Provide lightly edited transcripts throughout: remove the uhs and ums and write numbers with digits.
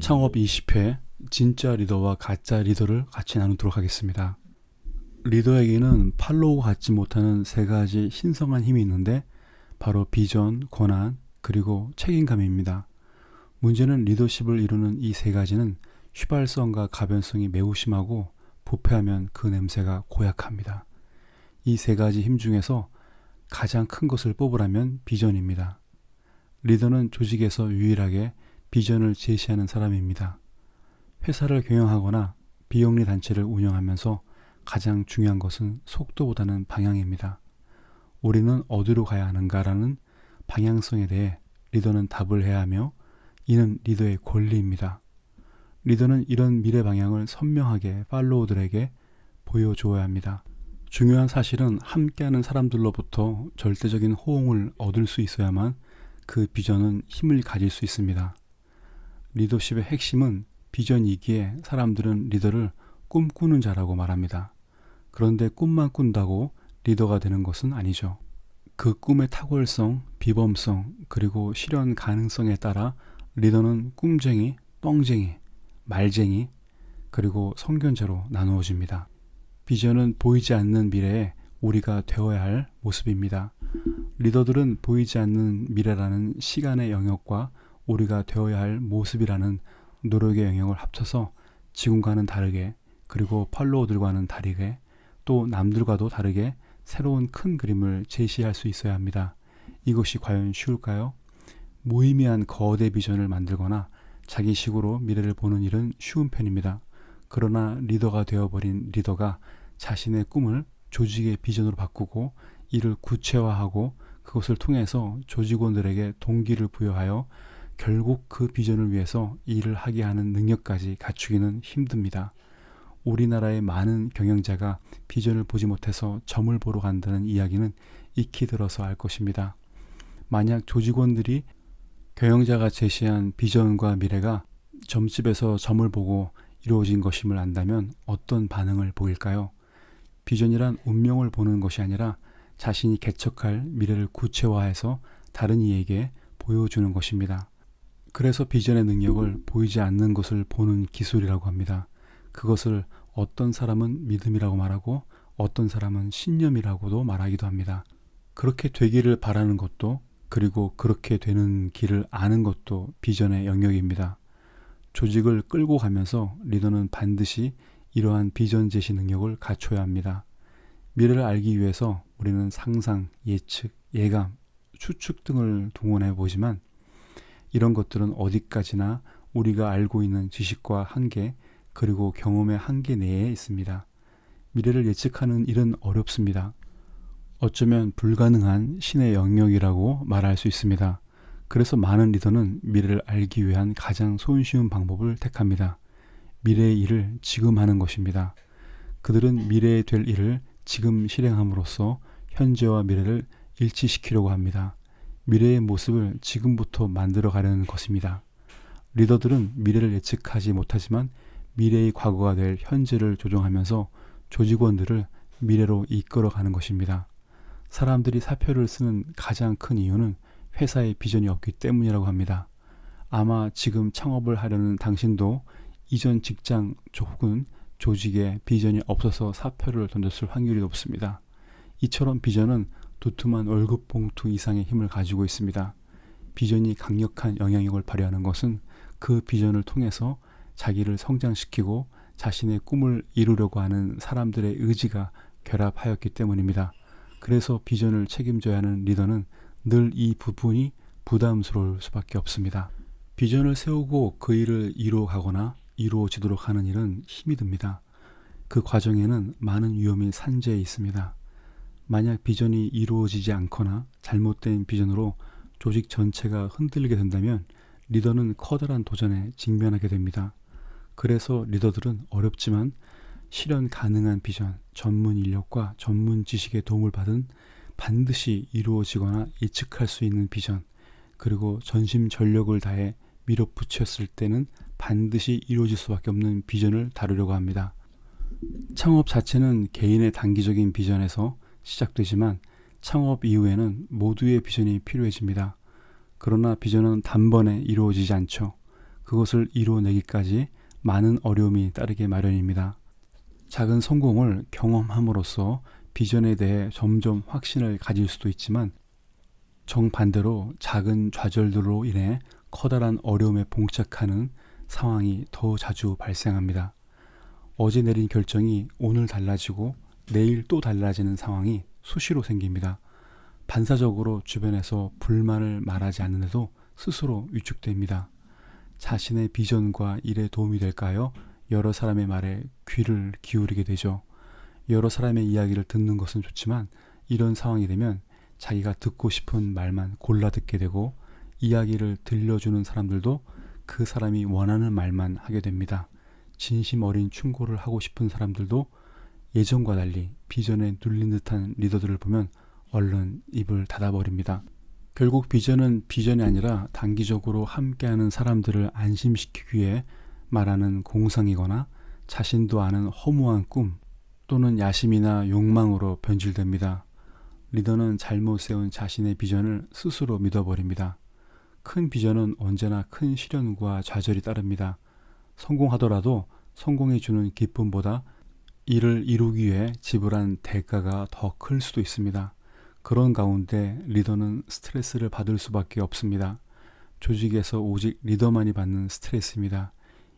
창업 20회 진짜 리더와 가짜 리더를 같이 나누도록 하겠습니다. 리더에게는 팔로우가 갖지 못하는 세 가지 신성한 힘이 있는데 바로 비전, 권한, 그리고 책임감입니다. 문제는 리더십을 이루는 이 세 가지는 휘발성과 가변성이 매우 심하고 부패하면 그 냄새가 고약합니다. 이 세 가지 힘 중에서 가장 큰 것을 뽑으라면 비전입니다. 리더는 조직에서 유일하게 비전을 제시하는 사람입니다. 회사를 경영하거나 비영리 단체를 운영하면서 가장 중요한 것은 속도보다는 방향입니다. 우리는 어디로 가야 하는가라는 방향성에 대해 리더는 답을 해야 하며 이는 리더의 권리입니다. 리더는 이런 미래 방향을 선명하게 팔로워들에게 보여주어야 합니다. 중요한 사실은 함께하는 사람들로부터 절대적인 호응을 얻을 수 있어야만 그 비전은 힘을 가질 수 있습니다. 리더십의 핵심은 비전이기에 사람들은 리더를 꿈꾸는 자라고 말합니다. 그런데 꿈만 꾼다고 리더가 되는 것은 아니죠. 그 꿈의 탁월성, 비범성, 그리고 실현 가능성에 따라 리더는 꿈쟁이, 뻥쟁이, 말쟁이, 그리고 성견자로 나누어집니다. 비전은 보이지 않는 미래에 우리가 되어야 할 모습입니다. 리더들은 보이지 않는 미래라는 시간의 영역과 우리가 되어야 할 모습이라는 노력의 영역을 합쳐서 지금과는 다르게, 그리고 팔로워들과는 다르게, 또 남들과도 다르게 새로운 큰 그림을 제시할 수 있어야 합니다. 이것이 과연 쉬울까요? 무의미한 거대 비전을 만들거나 자기식으로 미래를 보는 일은 쉬운 편입니다. 그러나 리더가 되어버린 리더가 자신의 꿈을 조직의 비전으로 바꾸고 이를 구체화하고 그것을 통해서 조직원들에게 동기를 부여하여 결국 그 비전을 위해서 일을 하게 하는 능력까지 갖추기는 힘듭니다. 우리나라의 많은 경영자가 비전을 보지 못해서 점을 보러 간다는 이야기는 익히 들어서 알 것입니다. 만약 조직원들이 경영자가 제시한 비전과 미래가 점집에서 점을 보고 이루어진 것임을 안다면 어떤 반응을 보일까요? 비전이란 운명을 보는 것이 아니라 자신이 개척할 미래를 구체화해서 다른 이에게 보여주는 것입니다. 그래서 비전의 능력을 보이지 않는 것을 보는 기술이라고 합니다. 그것을 어떤 사람은 믿음이라고 말하고 어떤 사람은 신념이라고도 말하기도 합니다. 그렇게 되기를 바라는 것도, 그리고 그렇게 되는 길을 아는 것도 비전의 영역입니다. 조직을 끌고 가면서 리더는 반드시 이러한 비전 제시 능력을 갖춰야 합니다. 미래를 알기 위해서 우리는 상상, 예측, 예감, 추측 등을 동원해 보지만 이런 것들은 어디까지나 우리가 알고 있는 지식과 한계, 그리고 경험의 한계 내에 있습니다. 미래를 예측하는 일은 어렵습니다. 어쩌면 불가능한 신의 영역이라고 말할 수 있습니다. 그래서 많은 리더는 미래를 알기 위한 가장 손쉬운 방법을 택합니다. 미래의 일을 지금 하는 것입니다. 그들은 미래에 될 일을 지금 실행함으로써 현재와 미래를 일치시키려고 합니다. 미래의 모습을 지금부터 만들어 가려는 것입니다. 리더들은 미래를 예측하지 못하지만 미래의 과거가 될 현재를 조정하면서 조직원들을 미래로 이끌어가는 것입니다. 사람들이 사표를 쓰는 가장 큰 이유는 회사의 비전이 없기 때문이라고 합니다. 아마 지금 창업을 하려는 당신도 이전 직장 혹은 조직에 비전이 없어서 사표를 던졌을 확률이 높습니다. 이처럼 비전은 두툼한 월급 봉투 이상의 힘을 가지고 있습니다. 비전이 강력한 영향력을 발휘하는 것은 그 비전을 통해서 자기를 성장시키고 자신의 꿈을 이루려고 하는 사람들의 의지가 결합하였기 때문입니다. 그래서 비전을 책임져야 하는 리더는 늘 이 부분이 부담스러울 수밖에 없습니다. 비전을 세우고 그 일을 이루어가거나 이루어지도록 하는 일은 힘이 듭니다. 그 과정에는 많은 위험이 산재해 있습니다. 만약 비전이 이루어지지 않거나 잘못된 비전으로 조직 전체가 흔들리게 된다면 리더는 커다란 도전에 직면하게 됩니다. 그래서 리더들은 어렵지만 실현 가능한 비전, 전문 인력과 전문 지식의 도움을 받은 반드시 이루어지거나 예측할 수 있는 비전, 그리고 전심전력을 다해 밀어붙였을 때는 반드시 이루어질 수밖에 없는 비전을 다루려고 합니다. 창업 자체는 개인의 단기적인 비전에서 시작되지만 창업 이후에는 모두의 비전이 필요해집니다. 그러나 비전은 단번에 이루어지지 않죠. 그것을 이뤄내기까지 많은 어려움이 따르게 마련입니다. 작은 성공을 경험함으로써 비전에 대해 점점 확신을 가질 수도 있지만 정반대로 작은 좌절들로 인해 커다란 어려움에 봉착하는 상황이 더 자주 발생합니다. 어제 내린 결정이 오늘 달라지고 내일 또 달라지는 상황이 수시로 생깁니다. 반사적으로 주변에서 불만을 말하지 않는데도 스스로 위축됩니다. 자신의 비전과 일에 도움이 될까요? 여러 사람의 말에 귀를 기울이게 되죠. 여러 사람의 이야기를 듣는 것은 좋지만 이런 상황이 되면 자기가 듣고 싶은 말만 골라 듣게 되고 이야기를 들려주는 사람들도 그 사람이 원하는 말만 하게 됩니다. 진심 어린 충고를 하고 싶은 사람들도 예전과 달리 비전에 눌린 듯한 리더들을 보면 얼른 입을 닫아버립니다. 결국 비전은 비전이 아니라 단기적으로 함께하는 사람들을 안심시키기 위해 말하는 공상이거나 자신도 아는 허무한 꿈 또는 야심이나 욕망으로 변질됩니다. 리더는 잘못 세운 자신의 비전을 스스로 믿어버립니다. 큰 비전은 언제나 큰 시련과 좌절이 따릅니다. 성공하더라도 성공해 주는 기쁨보다 이를 이루기 위해 지불한 대가가 더 클 수도 있습니다. 그런 가운데 리더는 스트레스를 받을 수밖에 없습니다. 조직에서 오직 리더만이 받는 스트레스입니다.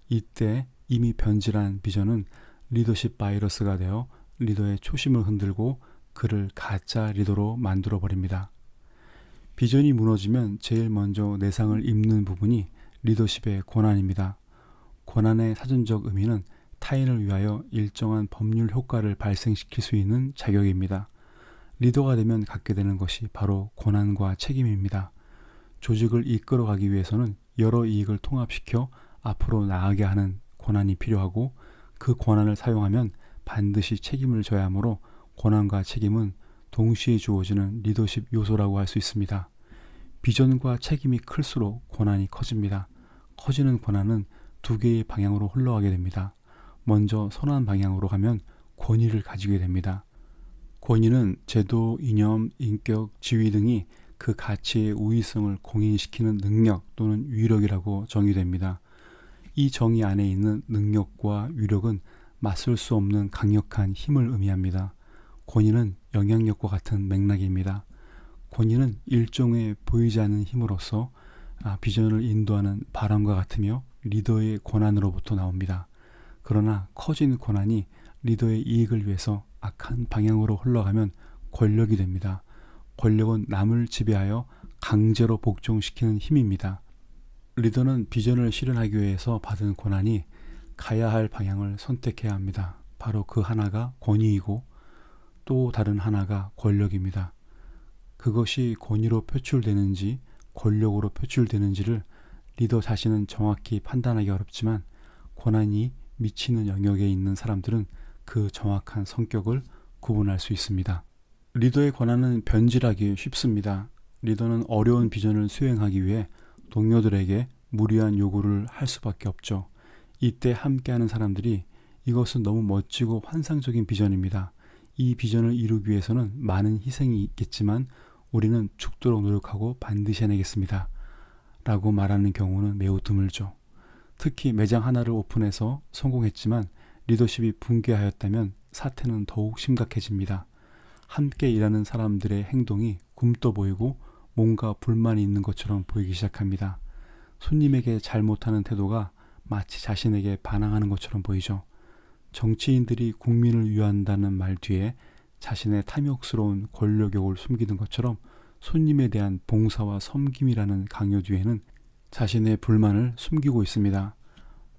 이때 이미 변질한 비전은 리더십 바이러스가 되어 리더의 초심을 흔들고 그를 가짜 리더로 만들어 버립니다. 비전이 무너지면 제일 먼저 내상을 입는 부분이 리더십의 권한입니다. 권한의 사전적 의미는 타인을 위하여 일정한 법률 효과를 발생시킬 수 있는 자격입니다. 리더가 되면 갖게 되는 것이 바로 권한과 책임입니다. 조직을 이끌어가기 위해서는 여러 이익을 통합시켜 앞으로 나아가게 하는 권한이 필요하고 그 권한을 사용하면 반드시 책임을 져야 하므로 권한과 책임은 동시에 주어지는 리더십 요소라고 할 수 있습니다. 비전과 책임이 클수록 권한이 커집니다. 커지는 권한은 두 개의 방향으로 흘러가게 됩니다. 먼저 선한 방향으로 가면 권위를 가지게 됩니다. 권위는 제도, 이념, 인격, 지위 등이 그 가치의 우위성을 공인시키는 능력 또는 위력이라고 정의됩니다. 이 정의 안에 있는 능력과 위력은 맞설 수 없는 강력한 힘을 의미합니다. 권위는 영향력과 같은 맥락입니다. 권위는 일종의 보이지 않는 힘으로서 비전을 인도하는 바람과 같으며 리더의 권한으로부터 나옵니다. 그러나 커진 권한이 리더의 이익을 위해서 악한 방향으로 흘러가면 권력이 됩니다. 권력은 남을 지배하여 강제로 복종시키는 힘입니다. 리더는 비전을 실현하기 위해서 받은 권한이 가야 할 방향을 선택해야 합니다. 바로 그 하나가 권위이고 또 다른 하나가 권력입니다. 그것이 권위로 표출되는지 권력으로 표출되는지를 리더 자신은 정확히 판단하기 어렵지만 권한이 미치는 영역에 있는 사람들은 그 정확한 성격을 구분할 수 있습니다. 리더의 권한은 변질하기 쉽습니다. 리더는 어려운 비전을 수행하기 위해 동료들에게 무리한 요구를 할 수밖에 없죠. 이때 함께하는 사람들이 이것은 너무 멋지고 환상적인 비전입니다. 이 비전을 이루기 위해서는 많은 희생이 있겠지만 우리는 죽도록 노력하고 반드시 해내겠습니다. 라고 말하는 경우는 매우 드물죠. 특히 매장 하나를 오픈해서 성공했지만 리더십이 붕괴하였다면 사태는 더욱 심각해집니다. 함께 일하는 사람들의 행동이 굼떠 보이고 뭔가 불만이 있는 것처럼 보이기 시작합니다. 손님에게 잘못하는 태도가 마치 자신에게 반항하는 것처럼 보이죠. 정치인들이 국민을 위한다는 말 뒤에 자신의 탐욕스러운 권력욕을 숨기는 것처럼 손님에 대한 봉사와 섬김이라는 강요 뒤에는 자신의 불만을 숨기고 있습니다.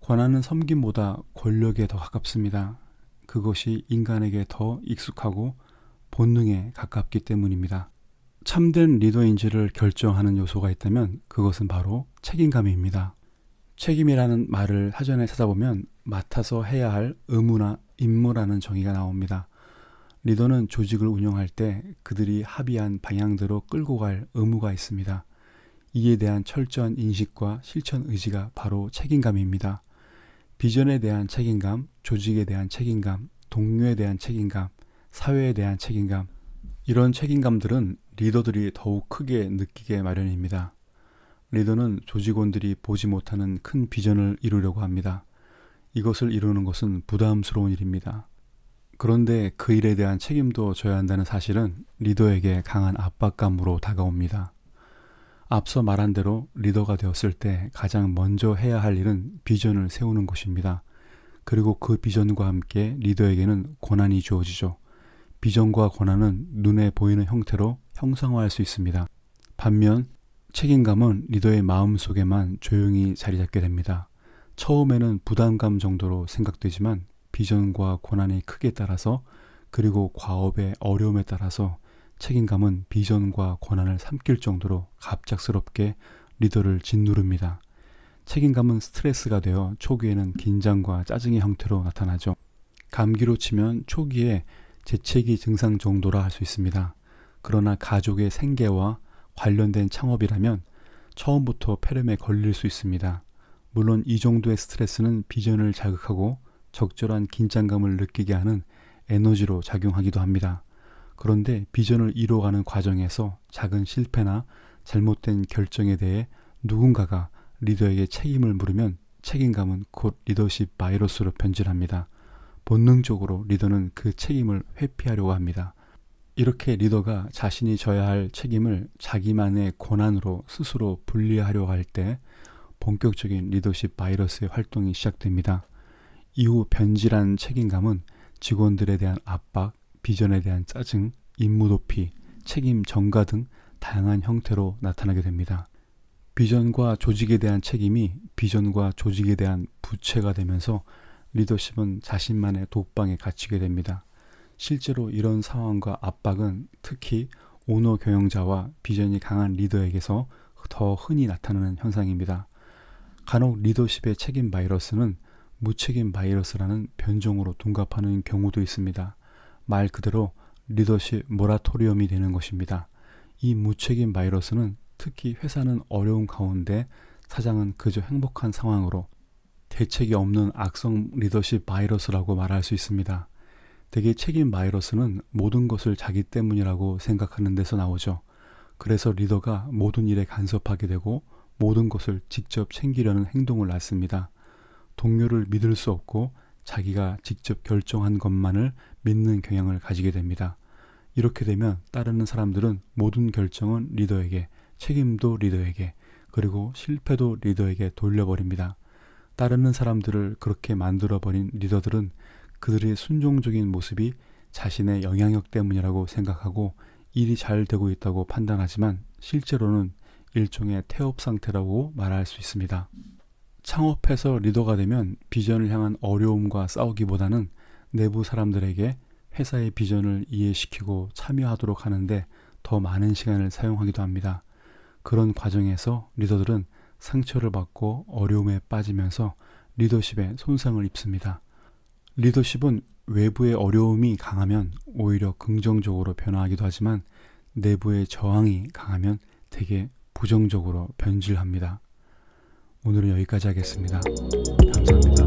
권한은 섬김보다 권력에 더 가깝습니다. 그것이 인간에게 더 익숙하고 본능에 가깝기 때문입니다. 참된 리더인지를 결정하는 요소가 있다면 그것은 바로 책임감입니다. 책임이라는 말을 사전에 찾아보면 맡아서 해야 할 의무나 임무라는 정의가 나옵니다. 리더는 조직을 운영할 때 그들이 합의한 방향대로 끌고 갈 의무가 있습니다. 이에 대한 철저한 인식과 실천 의지가 바로 책임감입니다. 비전에 대한 책임감, 조직에 대한 책임감, 동료에 대한 책임감, 사회에 대한 책임감, 이런 책임감들은 리더들이 더욱 크게 느끼게 마련입니다. 리더는 조직원들이 보지 못하는 큰 비전을 이루려고 합니다. 이것을 이루는 것은 부담스러운 일입니다. 그런데 그 일에 대한 책임도 져야 한다는 사실은 리더에게 강한 압박감으로 다가옵니다. 앞서 말한 대로 리더가 되었을 때 가장 먼저 해야 할 일은 비전을 세우는 것입니다. 그리고 그 비전과 함께 리더에게는 권한이 주어지죠. 비전과 권한은 눈에 보이는 형태로 형상화할 수 있습니다. 반면 책임감은 리더의 마음속에만 조용히 자리 잡게 됩니다. 처음에는 부담감 정도로 생각되지만 비전과 권한의 크기에 따라서 그리고 과업의 어려움에 따라서 책임감은 비전과 권한을 삼킬 정도로 갑작스럽게 리더를 짓누릅니다. 책임감은 스트레스가 되어 초기에는 긴장과 짜증의 형태로 나타나죠. 감기로 치면 초기에 재채기 증상 정도라 할 수 있습니다. 그러나 가족의 생계와 관련된 창업이라면 처음부터 폐렴에 걸릴 수 있습니다. 물론 이 정도의 스트레스는 비전을 자극하고 적절한 긴장감을 느끼게 하는 에너지로 작용하기도 합니다. 그런데 비전을 이뤄가는 과정에서 작은 실패나 잘못된 결정에 대해 누군가가 리더에게 책임을 물으면 책임감은 곧 리더십 바이러스로 변질합니다. 본능적으로 리더는 그 책임을 회피하려고 합니다. 이렇게 리더가 자신이 져야 할 책임을 자기만의 권한으로 스스로 분리하려고 할 때 본격적인 리더십 바이러스의 활동이 시작됩니다. 이후 변질한 책임감은 직원들에 대한 압박, 비전에 대한 짜증, 임무 도피, 책임 전가 등 다양한 형태로 나타나게 됩니다. 비전과 조직에 대한 책임이 비전과 조직에 대한 부채가 되면서 리더십은 자신만의 독방에 갇히게 됩니다. 실제로 이런 상황과 압박은 특히 오너 경영자와 비전이 강한 리더에게서 더 흔히 나타나는 현상입니다. 간혹 리더십의 책임 바이러스는 무책임 바이러스라는 변종으로 둔갑하는 경우도 있습니다. 말 그대로 리더십 모라토리엄이 되는 것입니다. 이 무책임 바이러스는 특히 회사는 어려운 가운데 사장은 그저 행복한 상황으로 대책이 없는 악성 리더십 바이러스라고 말할 수 있습니다. 대개 책임 바이러스는 모든 것을 자기 때문이라고 생각하는 데서 나오죠. 그래서 리더가 모든 일에 간섭하게 되고 모든 것을 직접 챙기려는 행동을 낳습니다. 동료를 믿을 수 없고 자기가 직접 결정한 것만을 믿는 경향을 가지게 됩니다. 이렇게 되면 따르는 사람들은 모든 결정은 리더에게, 책임도 리더에게, 그리고 실패도 리더에게 돌려버립니다. 따르는 사람들을 그렇게 만들어버린 리더들은 그들의 순종적인 모습이 자신의 영향력 때문이라고 생각하고 일이 잘 되고 있다고 판단하지만 실제로는 일종의 태업 상태라고 말할 수 있습니다. 창업해서 리더가 되면 비전을 향한 어려움과 싸우기보다는 내부 사람들에게 회사의 비전을 이해시키고 참여하도록 하는데 더 많은 시간을 사용하기도 합니다. 그런 과정에서 리더들은 상처를 받고 어려움에 빠지면서 리더십에 손상을 입습니다. 리더십은 외부의 어려움이 강하면 오히려 긍정적으로 변화하기도 하지만 내부의 저항이 강하면 되게 부정적으로 변질합니다. 오늘은 여기까지 하겠습니다. 감사합니다.